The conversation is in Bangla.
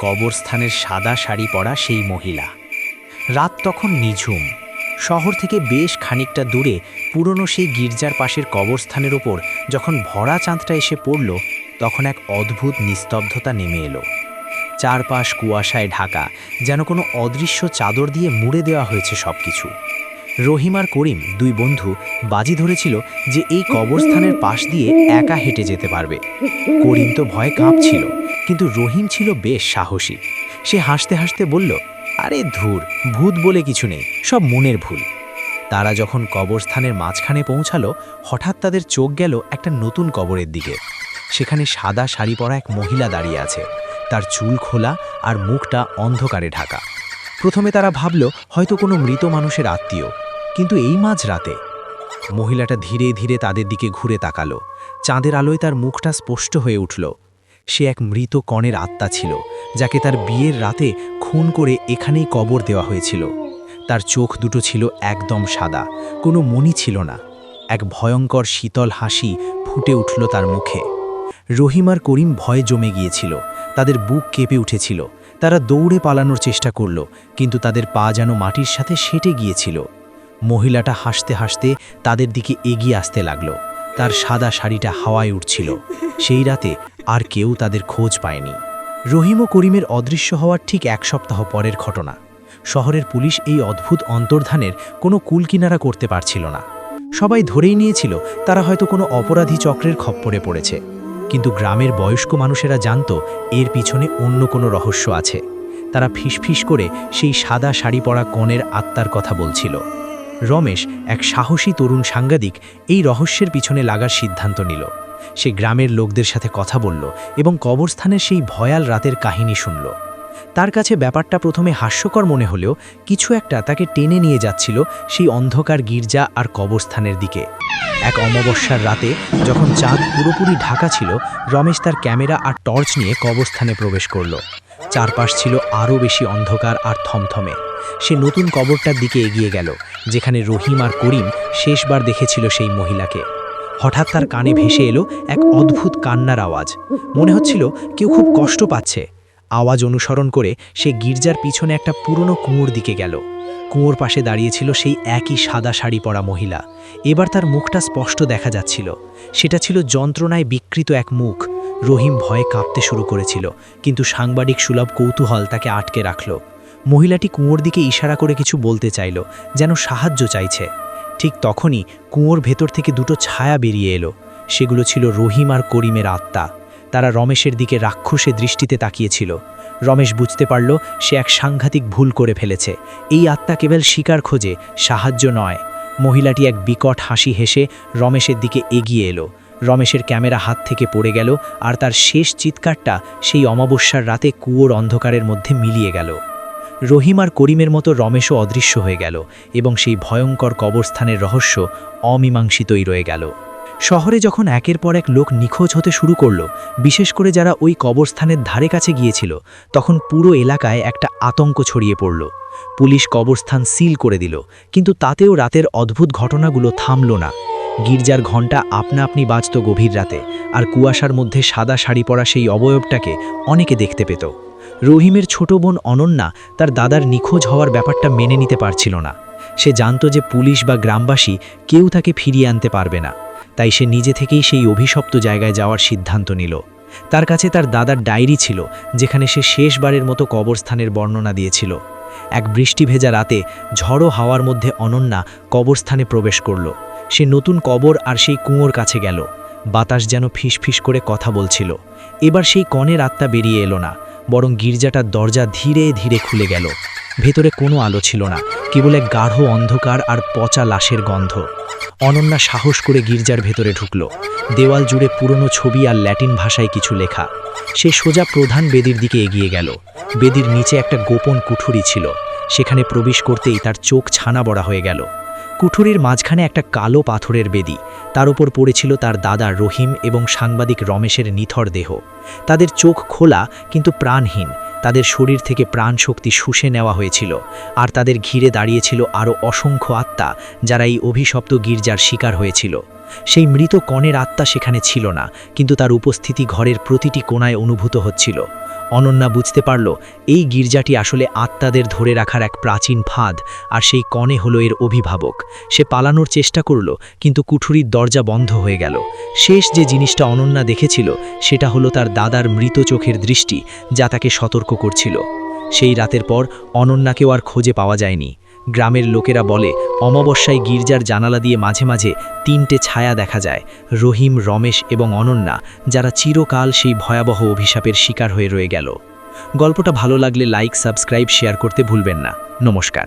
কবরস্থানের সাদা শাড়ি পরা সেই মহিলা। রাত তখন নিঝুম। শহর থেকে বেশ খানিকটা দূরে পুরনো সেই গির্জার পাশের কবরস্থানের ওপর যখন ভরা চাঁদটা এসে পড়ল, তখন এক অদ্ভুত নিস্তব্ধতা নেমে এলো। চারপাশ কুয়াশায় ঢাকা, যেন কোনো অদৃশ্য চাদর দিয়ে মুড়ে দেওয়া হয়েছে সবকিছু। রহিম আর করিম, দুই বন্ধু, বাজি ধরেছিল যে এই কবরস্থানের পাশ দিয়ে একা হেঁটে যেতে পারবে। করিম তো ভয়ে কাঁপছিল, কিন্তু রহিম ছিল বেশ সাহসী। সে হাসতে হাসতে বলল, আরে ধুর, ভূত বলে কিছু নেই, সব মনের ভুল। তারা যখন কবরস্থানের মাঝখানে পৌঁছালো, হঠাৎ তাদের চোখ গেল একটা নতুন কবরের দিকে। সেখানে সাদা শাড়ি পরা এক মহিলা দাঁড়িয়ে আছে, তার চুল খোলা আর মুখটা অন্ধকারে ঢাকা। প্রথমে তারা ভাবল হয়তো কোনো মৃত মানুষের আত্মীয়, কিন্তু এই মাঝরাতে মহিলাটা ধীরে ধীরে তাদের দিকে ঘুরে তাকালো। চাঁদের আলোয় তার মুখটা স্পষ্ট হয়ে উঠল। সে এক মৃত কনের আত্মা ছিল, যাকে তার বিয়ের রাতে খুন করে এখানেই কবর দেওয়া হয়েছিল। তার চোখ দুটো ছিল একদম সাদা, কোনো মণি ছিল না। এক ভয়ঙ্কর শীতল হাসি ফুটে উঠল তার মুখে। রহিম আর করিম ভয়ে জমে গিয়েছিল, তাদের বুক কেঁপে উঠেছিল। তারা দৌড়ে পালানোর চেষ্টা করল, কিন্তু তাদের পা যেন মাটির সাথে সেটে গিয়েছিল। মহিলাটা হাসতে হাসতে তাদের দিকে এগিয়ে আসতে লাগল। তার সাদা শাড়িটা হাওয়ায় উঠছিল। সেই রাতে আর কেউ তাদের খোঁজ পায়নি। রহিম ও করিমের অদৃশ্য হওয়ার ঠিক এক সপ্তাহ পরের ঘটনা। শহরের পুলিশ এই অদ্ভুত অন্তর্ধানের কোনো কুলকিনারা করতে পারছিল না। সবাই ধরেই নিয়েছিল তারা হয়তো কোনো অপরাধী চক্রের খপ্পরে পড়েছে, কিন্তু গ্রামের বয়স্ক মানুষেরা জানত এর পিছনে অন্য কোনো রহস্য আছে। তারা ফিসফিস করে সেই সাদা শাড়ি পরা কনের আত্মার কথা বলছিল। রমেশ, এক সাহসী তরুণ সাংবাদিক, এই রহস্যের পিছনে লাগার সিদ্ধান্ত নিল। সে গ্রামের লোকদের সাথে কথা বলল এবং কবরস্থানের সেই ভয়াল রাতের কাহিনী শুনল। তার কাছে ব্যাপারটা প্রথমে হাস্যকর মনে হলেও কিছু একটা তাকে টেনে নিয়ে যাচ্ছিল সেই অন্ধকার গির্জা আর কবরস্থানের দিকে। এক অমাবস্যার রাতে যখন চাঁদ পুরোপুরি ঢাকা ছিল, রমেশ তার ক্যামেরা আর টর্চ নিয়ে কবরস্থানে প্রবেশ করল। চারপাশ ছিল আরও বেশি অন্ধকার আর থমথমে। সে নতুন কবরটার দিকে এগিয়ে গেল, যেখানে রহিম আর করিম শেষবার দেখেছিল সেই মহিলাকে। হঠাৎ তার কানে ভেসে এলো এক অদ্ভুত কান্নার আওয়াজ। মনে হচ্ছিল কেউ খুব কষ্ট পাচ্ছে। আওয়াজ অনুসরণ করে সে গির্জার পিছনে একটা পুরনো কুয়োর দিকে গেল। কুয়োর পাশে দাঁড়িয়েছিল সেই একই সাদা শাড়ি পরা মহিলা। এবার তার মুখটা স্পষ্ট দেখা যাচ্ছিল। সেটা ছিল যন্ত্রণায় বিকৃত এক মুখ। রহিম ভয়ে কাঁপতে শুরু করেছিল, কিন্তু সাংবাদিক সুলভ কৌতূহল তাকে আটকে রাখল। মহিলাটি কুয়োর দিকে ইশারা করে কিছু বলতে চাইল, যেন সাহায্য চাইছে। ঠিক তখনই কুয়োর ভেতর থেকে দুটো ছায়া বেরিয়ে এলো। সেগুলো ছিল রহিম আর করিমের আত্মা। তারা রমেশের দিকে রাক্ষসে দৃষ্টিতে তাকিয়েছিল। রমেশ বুঝতে পারল সে এক সাংঘাতিক ভুল করে ফেলেছে। এই আত্মা কেবল শিকার খোঁজে, সাহায্য নয়। মহিলাটি এক বিকট হাসি হেসে রমেশের দিকে এগিয়ে এলো। রমেশের ক্যামেরা হাত থেকে পড়ে গেল, আর তার শেষ চিৎকারটা সেই অমাবস্যার রাতে কুয়োর অন্ধকারের মধ্যে মিলিয়ে গেল। রহিম আর করিমের মতো রমেশও অদৃশ্য হয়ে গেল, এবং সেই ভয়ঙ্কর কবরস্থানের রহস্য অমীমাংসিতই রয়ে গেল। শহরে যখন একের পর এক লোক নিখোঁজ হতে শুরু করল, বিশেষ করে যারা ওই কবরস্থানের ধারে কাছে গিয়েছিল, তখন পুরো এলাকায় একটা আতঙ্ক ছড়িয়ে পড়ল। পুলিশ কবরস্থান সিল করে দিল, কিন্তু তাতেও রাতের অদ্ভুত ঘটনাগুলো থামল না। গির্জার ঘণ্টা আপনা আপনি বাজত গভীর রাতে, আর কুয়াশার মধ্যে সাদা শাড়ি পরা সেই অবয়বটাকে অনেকে দেখতে পেত। রহিমের ছোট বোন অনন্যা তার দাদার নিখোঁজ হওয়ার ব্যাপারটা মেনে নিতে পারছিল না। সে জানত যে পুলিশ বা গ্রামবাসী কেউ তাকে ফিরিয়ে আনতে পারবে না, তাই সে নিজে থেকেই সেই অভিশপ্ত জায়গায় যাওয়ার সিদ্ধান্ত নিল। তার কাছে তার দাদার ডায়েরি ছিল, যেখানে সে শেষবারের মতো কবরস্থানের বর্ণনা দিয়েছিল। এক বৃষ্টি ভেজা রাতে ঝড়ো হাওয়ার মধ্যে অনন্যা কবরস্থানে প্রবেশ করল। সে নতুন কবর আর সেই কুয়োর কাছে গেল। বাতাস যেন ফিসফিস করে কথা বলছিল। এবার সেই কনের আত্মা বেরিয়ে এলো না, বরং গির্জাটার দরজা ধীরে ধীরে খুলে গেল। ভেতরে কোনো আলো ছিল না, কেবল এক গাঢ় অন্ধকার আর পচা লাশের গন্ধ। অনন্যা সাহস করে গির্জার ভেতরে ঢুকল। দেওয়াল জুড়ে পুরনো ছবি আর ল্যাটিন ভাষায় কিছু লেখা। সে সোজা প্রধান বেদির দিকে এগিয়ে গেল। বেদির নিচে একটা গোপন কুঠুরি ছিল। সেখানে প্রবেশ করতেই তার চোখ ছানা বড়া হয়ে গেল। কুঠুরির মাঝখানে একটা কালো পাথরের বেদি, তার উপর পড়েছিল তার দাদা রহিম এবং সাংবাদিক রমেশের নিথর দেহ। তাদের চোখ খোলা কিন্তু প্রাণহীন। তাদের শরীর থেকে প্রাণশক্তি শুষে নেওয়া হয়েছিল, আর তাদের ঘিরে দাঁড়িয়েছিল আরও অসংখ্য আত্মা, যারা এই অভিশপ্ত গির্জার শিকার হয়েছিল। সেই মৃত কনের আত্মা সেখানে ছিল না, কিন্তু তার উপস্থিতি ঘরের প্রতিটি কোণায় অনুভূত হচ্ছিল। অনন্যা বুঝতে পারল এই গির্জাটি আসলে আত্মাদের ধরে রাখার এক প্রাচীন ফাঁদ, আর সেই কনে হলো এর অভিভাবক। সে পালানোর চেষ্টা করল, কিন্তু কুঠুরির দরজা বন্ধ হয়ে গেল। শেষ যে জিনিসটা অনন্যা দেখেছিল সেটা হলো তার দাদার মৃত চোখের দৃষ্টি, যা তাকে সতর্ক করছিল। সেই রাতের পর অনন্যাকেও আর খোঁজে পাওয়া যায়নি। গ্রামের লোকেরা বলে অমাবস্যায় গির্জার জানালা দিয়ে মাঝে মাঝে 3টে ছায়া দেখা যায়, রহিম, রমেশ এবং অনন্যা, যারা চিরকাল সেই ভয়াবহ অভিশাপের শিকার হয়ে রয়ে গেল। গল্পটা ভালো লাগলে লাইক, সাবস্ক্রাইব, শেয়ার করতে ভুলবেন না। নমস্কার।